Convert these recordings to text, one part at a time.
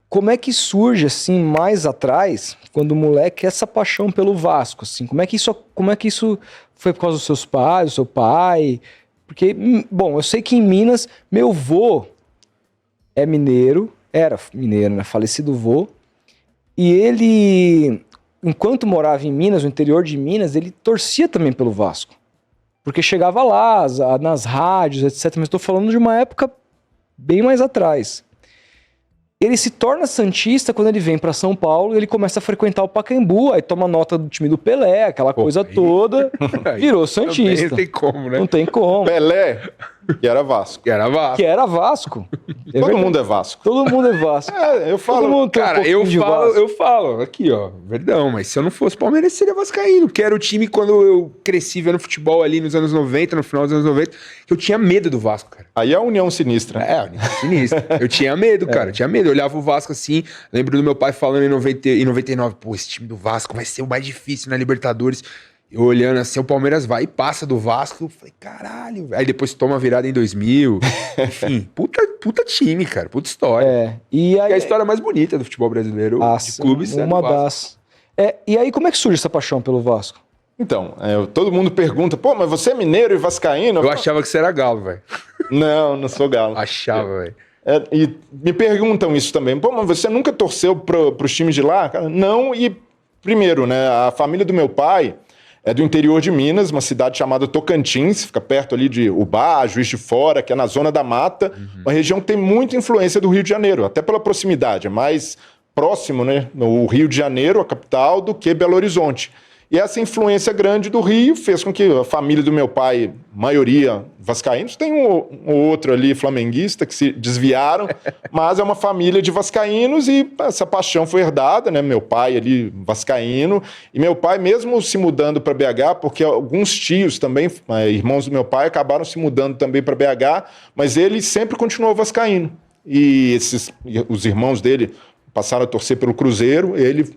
como é que surge, assim, mais atrás, quando o moleque, essa paixão pelo Vasco, assim? Como é que isso foi por causa dos seus pais, do seu pai? Porque, bom, eu sei que em Minas, meu vô é mineiro, era mineiro, né? Falecido vô. E ele, enquanto morava em Minas, no interior de Minas, ele torcia também pelo Vasco. Porque chegava lá, nas rádios, etc. Mas estou falando de uma época bem mais atrás. Ele se torna santista quando ele vem para São Paulo e ele começa a frequentar o Pacaembu, aí toma nota do time do Pelé, aquela coisa toda, virou santista. Não tem como, né? Não tem como. Pelé, que era Vasco. Que era Vasco. Que era Vasco. Todo mundo é Vasco. Todo mundo é Vasco. Eu falo. Todo mundo tem Cara, eu falo, aqui, ó, verdão, mas se eu não fosse palmeirense, seria vascaíno, porque era o time quando eu cresci vendo futebol ali nos anos 90, no final dos anos 90, que eu tinha medo do Vasco, cara. Aí é a união sinistra. É, a união sinistra. Eu tinha medo, cara, eu tinha medo. Eu olhava o Vasco assim, lembro do meu pai falando em 99, pô, esse time do Vasco vai ser o mais difícil na Libertadores. Eu olhando assim, o Palmeiras vai e passa do Vasco. Eu falei, caralho. Aí depois toma a virada em 2000. Enfim, puta time, cara. Puta história. É. E aí, é a história mais bonita do futebol brasileiro, de clubes. Uma das. E aí, como é que surge essa paixão pelo Vasco? Então, todo mundo pergunta, pô, mas você é mineiro e vascaíno? Eu achava que você era galo, velho. Não sou galo. Achava, velho. E me perguntam isso também. Pô, mas você nunca torceu pros times de lá? Cara, não, e primeiro, né, a família do meu pai é do interior de Minas, uma cidade chamada Tocantins, fica perto ali de Ubá, Juiz de Fora, que é na zona da mata, uma região que tem muita influência do Rio de Janeiro, até pela proximidade, é mais próximo, né, no Rio de Janeiro, a capital, do que Belo Horizonte. E essa influência grande do Rio fez com que a família do meu pai, maioria vascaínos, tem um outro ali flamenguista que se desviaram, mas é uma família de vascaínos e essa paixão foi herdada, né? Meu pai ali vascaíno, e meu pai mesmo se mudando para BH, porque alguns tios também, irmãos do meu pai, acabaram se mudando também para BH, mas ele sempre continuou vascaíno. E os irmãos dele passaram a torcer pelo Cruzeiro, ele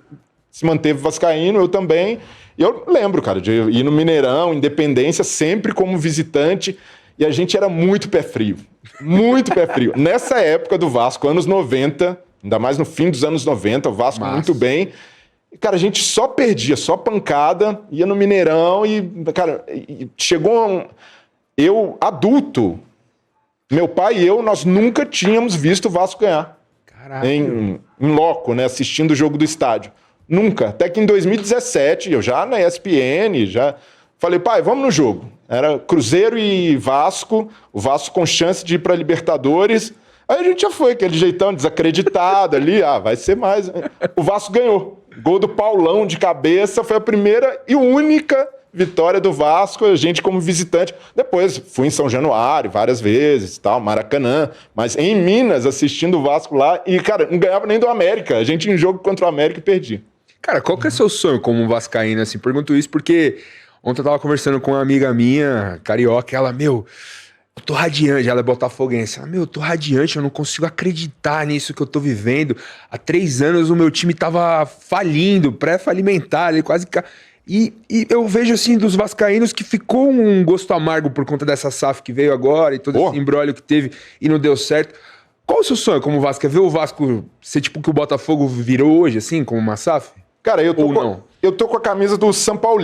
se manteve vascaíno, eu também. E eu lembro, cara, de ir no Mineirão, Independência, sempre como visitante, e a gente era muito pé frio. Muito pé frio. Nessa época do Vasco, anos 90, ainda mais no fim dos anos 90, o Vasco muito bem. E, cara, a gente só perdia, só pancada, ia no Mineirão e, cara, chegou eu, adulto, meu pai e eu, nós nunca tínhamos visto o Vasco ganhar. Caralho. Em loco, né, assistindo o jogo do estádio. Nunca. Até que em 2017, eu já na ESPN, já falei, pai, vamos no jogo. Era Cruzeiro e Vasco, o Vasco com chance de ir para Libertadores. Aí a gente já foi, aquele jeitão desacreditado ali, vai ser mais. O Vasco ganhou. Gol do Paulão de cabeça, foi a primeira e única vitória do Vasco, a gente como visitante. Depois fui em São Januário várias vezes, tal, Maracanã, mas em Minas assistindo o Vasco lá e, cara, não ganhava nem do América. A gente em jogo contra o América e perdia. Cara, qual que é seu sonho como um vascaíno, assim? Pergunto isso porque ontem eu tava conversando com uma amiga minha, carioca, ela, eu tô radiante, ela é botafoguense, ela, eu tô radiante, eu não consigo acreditar nisso que eu tô vivendo. Há 3 anos o meu time tava falindo, pré-falimentar, ele quase... E eu vejo, assim, dos vascaínos que ficou um gosto amargo por conta dessa SAF que veio agora e todo esse imbróglio que teve e não deu certo. Qual o seu sonho como Vasco? É ver o Vasco ser tipo o que o Botafogo virou hoje, assim, como uma SAF? Cara, eu tô com a camisa do São Paulo,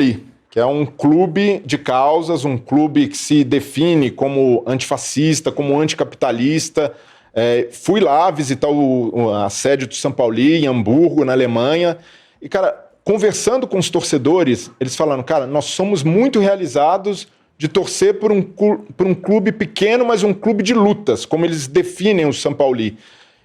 que é um clube de causas, um clube que se define como antifascista, como anticapitalista. Fui lá visitar a sede do São Paulo em Hamburgo, na Alemanha. E, cara, conversando com os torcedores, eles falaram, cara, nós somos muito realizados de torcer por um clube pequeno, mas um clube de lutas, como eles definem o São Paulo.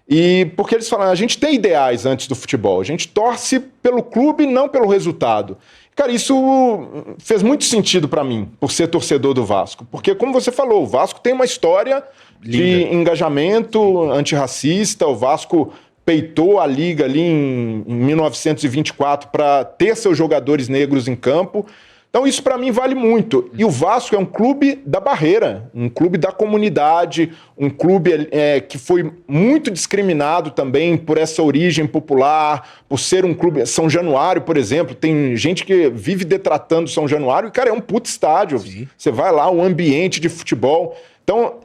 E porque eles falam, a gente tem ideais antes do futebol, a gente torce pelo clube, não pelo resultado. Cara, isso fez muito sentido para mim, por ser torcedor do Vasco. Porque, como você falou, o Vasco tem uma história de engajamento antirracista, o Vasco peitou a liga ali em 1924 para ter seus jogadores negros em campo. Então isso para mim vale muito. E o Vasco é um clube da barreira, um clube da comunidade, um clube que foi muito discriminado também por essa origem popular, por ser um clube... São Januário, por exemplo, tem gente que vive detratando São Januário e, cara, é um puto estádio. Sim. Você vai lá, um ambiente de futebol. Então,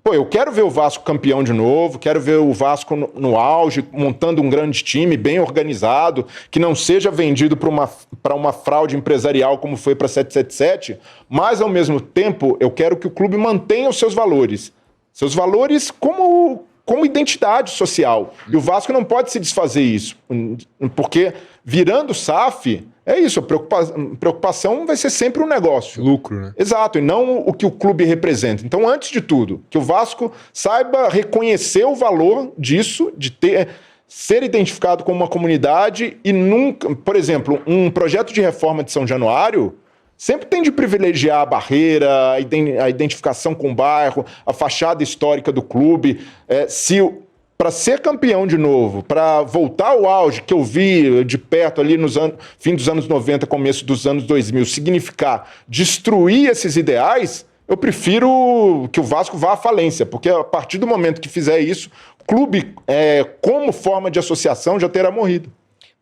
Pô, eu quero ver o Vasco campeão de novo, quero ver o Vasco no auge, montando um grande time, bem organizado, que não seja vendido para uma fraude empresarial como foi para 777, mas, ao mesmo tempo, eu quero que o clube mantenha os seus valores como identidade social. E o Vasco não pode se desfazer isso, porque virando SAF, é isso, a preocupação vai ser sempre um negócio. Lucro, né? Exato, e não o que o clube representa. Então, antes de tudo, que o Vasco saiba reconhecer o valor disso, de ser identificado como uma comunidade e nunca... Por exemplo, um projeto de reforma de São Januário sempre tem de privilegiar a barreira, a identificação com o bairro, a fachada histórica do clube. Para ser campeão de novo, para voltar ao auge que eu vi de perto ali fim dos anos 90, começo dos anos 2000, significar destruir esses ideais, eu prefiro que o Vasco vá à falência, porque a partir do momento que fizer isso, o clube, como forma de associação, já terá morrido.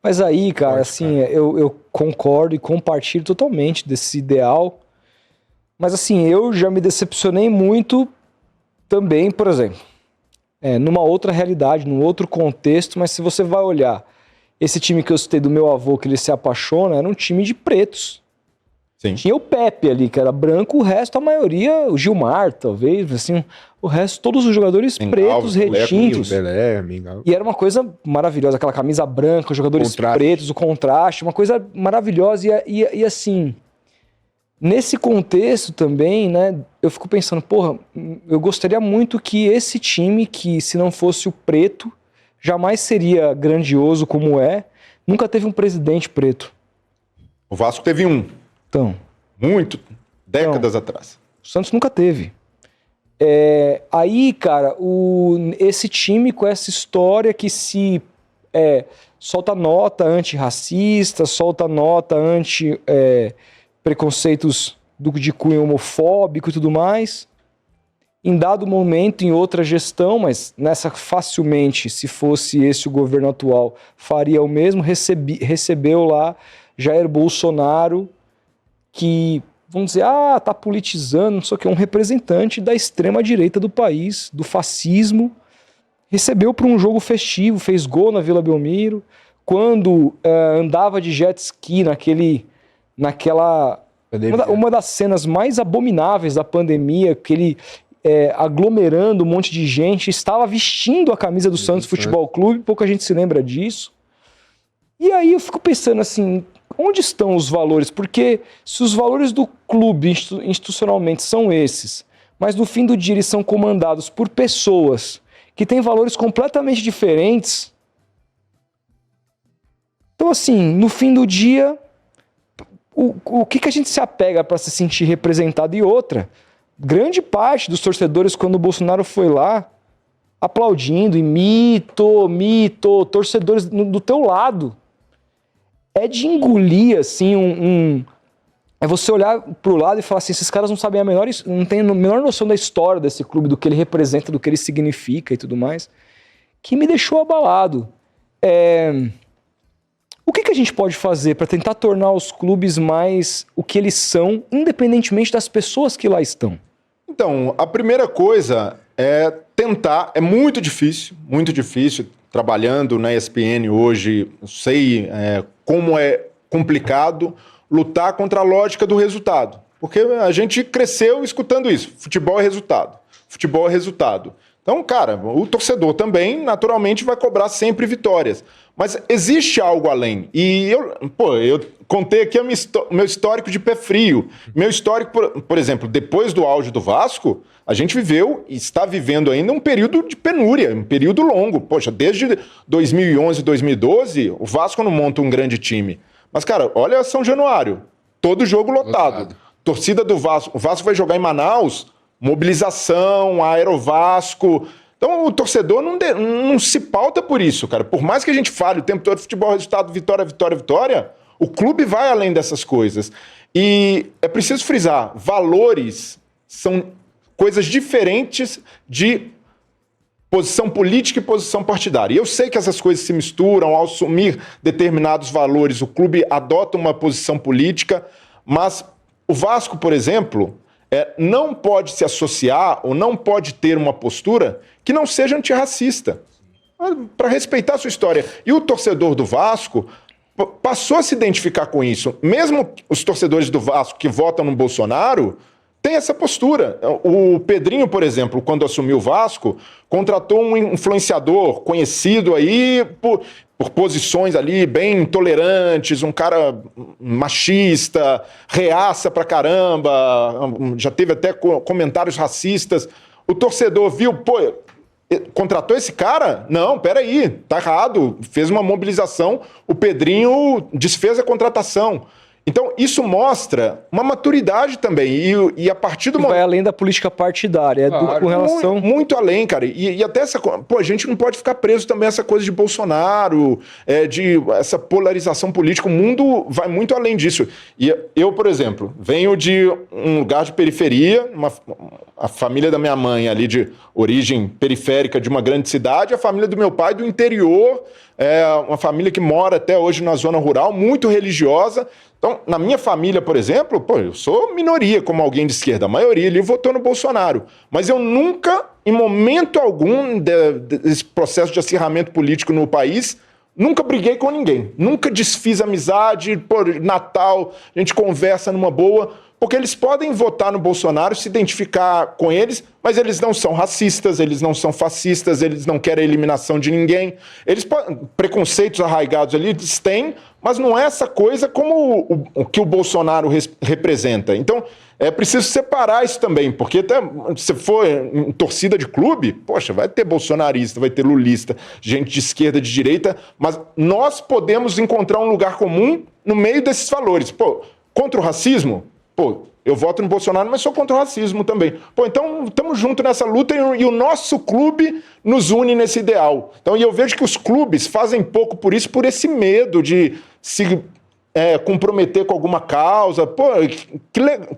Mas aí, cara, assim, eu concordo e compartilho totalmente desse ideal, mas assim, eu já me decepcionei muito também, por exemplo, numa outra realidade, num outro contexto, mas se você vai olhar, esse time que eu citei do meu avô, que ele se apaixona, era um time de pretos. Sim. Tinha o Pepe ali, que era branco, o resto, a maioria, o Gilmar, talvez, assim, o resto, todos os jogadores pretos, retintos. E era uma coisa maravilhosa, aquela camisa branca, os jogadores pretos, o contraste, uma coisa maravilhosa. E assim, nesse contexto também, né, eu fico pensando, porra, eu gostaria muito que esse time, que se não fosse o preto, jamais seria grandioso como nunca teve um presidente preto. O Vasco teve um. Então, décadas atrás. O Santos nunca teve. Aí, cara, esse time com essa história que se solta nota antirracista, solta nota anti-preconceitos de cunho homofóbico e tudo mais, em dado momento, em outra gestão, mas nessa facilmente, se fosse esse o governo atual, faria o mesmo, recebeu lá Jair Bolsonaro, que, vamos dizer, tá politizando, não sei o que, um representante da extrema-direita do país, do fascismo, recebeu para um jogo festivo, fez gol na Vila Belmiro, quando andava de jet ski naquela... Uma das cenas mais abomináveis da pandemia, que ele, aglomerando um monte de gente, estava vestindo a camisa do Santos Futebol Clube, pouca gente se lembra disso. E aí eu fico pensando assim... Onde estão os valores? Porque se os valores do clube institucionalmente são esses, mas no fim do dia eles são comandados por pessoas que têm valores completamente diferentes, então assim, no fim do dia, o que a gente se apega para se sentir representado? E outra, grande parte dos torcedores, quando o Bolsonaro foi lá, aplaudindo e mito, torcedores do teu lado, de engolir, assim, é você olhar pro lado e falar assim, esses caras não sabem não têm a menor noção da história desse clube, do que ele representa, do que ele significa e tudo mais, que me deixou abalado. O que a gente pode fazer para tentar tornar os clubes mais o que eles são, independentemente das pessoas que lá estão? Então, a primeira coisa é tentar, é muito difícil, trabalhando na ESPN hoje, eu sei como é complicado lutar contra a lógica do resultado. Porque a gente cresceu escutando isso. Futebol é resultado. Futebol é resultado. Então, cara, o torcedor também, naturalmente, vai cobrar sempre vitórias. Mas existe algo além. E eu contei aqui o meu histórico de pé frio. Meu histórico, por exemplo, depois do auge do Vasco, a gente viveu e está vivendo ainda um período de penúria, um período longo. Poxa, desde 2011, 2012, o Vasco não monta um grande time. Mas, cara, olha São Januário, todo jogo lotado. Torcida do Vasco, o Vasco vai jogar em Manaus, mobilização, Aerovasco. Então o torcedor não se pauta por isso, cara. Por mais que a gente fale o tempo todo futebol, resultado, vitória, vitória, vitória, o clube vai além dessas coisas. E é preciso frisar, valores são coisas diferentes de posição política e posição partidária. E eu sei que essas coisas se misturam, ao assumir determinados valores, o clube adota uma posição política, mas o Vasco, por exemplo, não pode se associar ou não pode ter uma postura que não seja antirracista, para respeitar a sua história. E o torcedor do Vasco passou a se identificar com isso. Mesmo os torcedores do Vasco que votam no Bolsonaro têm essa postura. O Pedrinho, por exemplo, quando assumiu o Vasco, contratou um influenciador conhecido aí por posições ali bem intolerantes, um cara machista, reaça pra caramba, já teve até comentários racistas. O torcedor viu, pô, contratou esse cara? Não, peraí, tá errado. Fez uma mobilização, o Pedrinho desfez a contratação. Então, isso mostra uma maturidade também. E a partir do momento. Vai além da política partidária, com relação. Muito além, cara. E até essa. Pô, a gente não pode ficar preso também a essa coisa de Bolsonaro, de essa polarização política. O mundo vai muito além disso. E eu, por exemplo, venho de um lugar de periferia, a família da minha mãe ali de origem periférica de uma grande cidade, a família do meu pai do interior, uma família que mora até hoje na zona rural, muito religiosa. Então, na minha família, por exemplo, pô, eu sou minoria como alguém de esquerda. A maioria ali votou no Bolsonaro. Mas eu nunca, em momento algum desse processo de acirramento político no país, nunca briguei com ninguém. Nunca desfiz amizade. Por Natal, a gente conversa numa boa. Porque eles podem votar no Bolsonaro, se identificar com eles, mas eles não são racistas, eles não são fascistas, eles não querem a eliminação de ninguém. Preconceitos arraigados ali eles têm, mas não é essa coisa como o que o Bolsonaro representa. Então, é preciso separar isso também, porque até se for em torcida de clube, poxa, vai ter bolsonarista, vai ter lulista, gente de esquerda, de direita, mas nós podemos encontrar um lugar comum no meio desses valores. Pô, contra o racismo? Pô, eu voto no Bolsonaro, mas sou contra o racismo também. Pô, então estamos juntos nessa luta e o nosso clube nos une nesse ideal. Então, e eu vejo que os clubes fazem pouco por isso, por esse medo de se comprometer com alguma causa. Pô,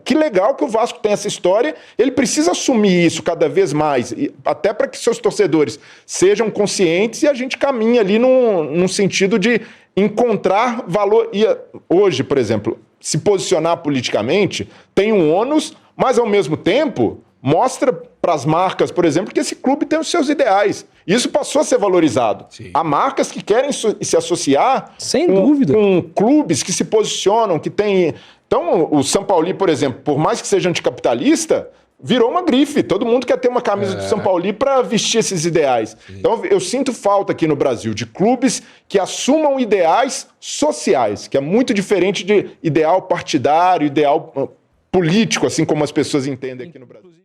que legal que o Vasco tem essa história. Ele precisa assumir isso cada vez mais, até para que seus torcedores sejam conscientes e a gente caminhe ali num sentido de encontrar valor. E hoje, por exemplo, se posicionar politicamente tem um ônus, mas ao mesmo tempo mostra para as marcas, por exemplo, que esse clube tem os seus ideais. Isso passou a ser valorizado. Sim. Há marcas que querem se associar sem dúvida com clubes que se posicionam, que tem... Então, o São Paulo, por exemplo, por mais que seja anticapitalista, virou uma grife. Todo mundo quer ter uma camisa do São Paulo para vestir esses ideais. Sim. Então, eu sinto falta aqui no Brasil de clubes que assumam ideais sociais, que é muito diferente de ideal partidário, ideal político, assim como as pessoas entendem aqui no Brasil.